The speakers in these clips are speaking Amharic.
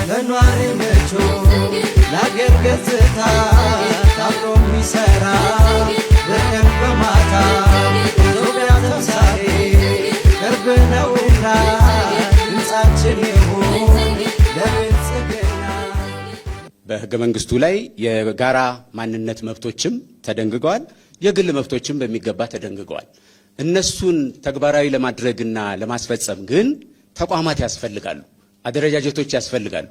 ለኗሪ ምቹ ለአገር ገጽታ ታብሮ የሚሰራ በቀን በማታ ኢትዮጵያ ተምሳሌ ቅርብ ነውና ድምፃችን ይሁን ለብልጽግና። በሕገ መንግስቱ ላይ የጋራ ማንነት መብቶችም ተደንግገዋል። የግል መብቶችም በሚገባ ተደንግገዋል። እነሱን ተግባራዊ ለማድረግና ለማስፈጸም ግን ተቋማት ያስፈልጋሉ፣ አደረጃጀቶች ያስፈልጋሉ።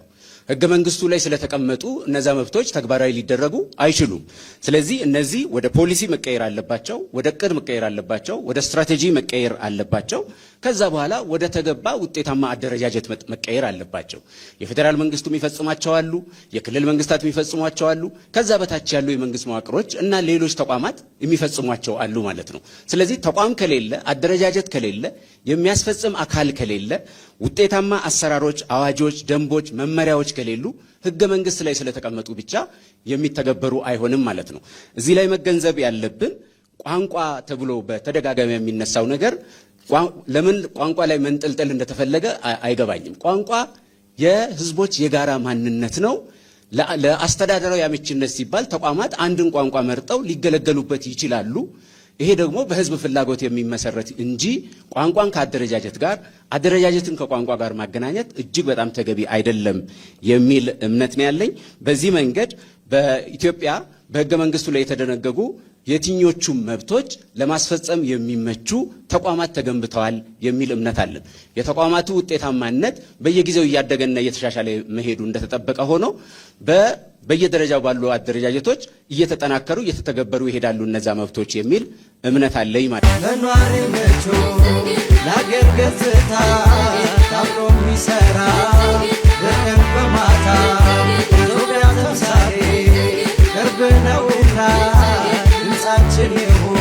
ሕገ መንግስቱ ላይ ስለተቀመጡ እነዛ መብቶች ተግባራዊ ሊደረጉ አይችሉም። ስለዚህ እነዚህ ወደ ፖሊሲ መቀየር አለባቸው፣ ወደ እቅድ መቀየር አለባቸው፣ ወደ ስትራቴጂ መቀየር አለባቸው። ከዛ በኋላ ወደ ተገባ ውጤታማ አደረጃጀት መቀየር አለባቸው። የፌዴራል መንግስቱ የሚፈጽማቸው አሉ፣ የክልል መንግስታት የሚፈጽሟቸው አሉ፣ ከዛ በታች ያሉ የመንግስት መዋቅሮች እና ሌሎች ተቋማት የሚፈጽሟቸው አሉ ማለት ነው። ስለዚህ ተቋም ከሌለ፣ አደረጃጀት ከሌለ፣ የሚያስፈጽም አካል ከሌለ፣ ውጤታማ አሰራሮች፣ አዋጆች፣ ደንቦች፣ መመሪያዎች ከሌሉ ሕገ መንግስት ላይ ስለተቀመጡ ብቻ የሚተገበሩ አይሆንም ማለት ነው። እዚህ ላይ መገንዘብ ያለብን ቋንቋ ተብሎ በተደጋጋሚ የሚነሳው ነገር ለምን ቋንቋ ላይ መንጠልጠል እንደተፈለገ አይገባኝም። ቋንቋ የህዝቦች የጋራ ማንነት ነው። ለአስተዳደራዊ አመቺነት ሲባል ተቋማት አንድን ቋንቋ መርጠው ሊገለገሉበት ይችላሉ። ይሄ ደግሞ በህዝብ ፍላጎት የሚመሰረት እንጂ ቋንቋን ከአደረጃጀት ጋር አደረጃጀትን ከቋንቋ ጋር ማገናኘት እጅግ በጣም ተገቢ አይደለም የሚል እምነት ነው ያለኝ። በዚህ መንገድ በኢትዮጵያ በሕገ መንግስቱ ላይ የተደነገጉ የትኞቹም መብቶች ለማስፈጸም የሚመቹ ተቋማት ተገንብተዋል የሚል እምነት አለን። የተቋማቱ ውጤታማነት በየጊዜው እያደገና እየተሻሻለ መሄዱ እንደተጠበቀ ሆኖ በየደረጃው ባሉ አደረጃጀቶች እየተጠናከሩ እየተተገበሩ ይሄዳሉ እነዛ መብቶች የሚል እምነት አለኝ ማለት ነው። ለኗሪ ምቹ ለአገር ገጽታ ታብሮ የሚሰራ በቀን በማታ ኢትዮጵያ ተምሳሌ ቅርብ ነውና ድምፃችን ይሁን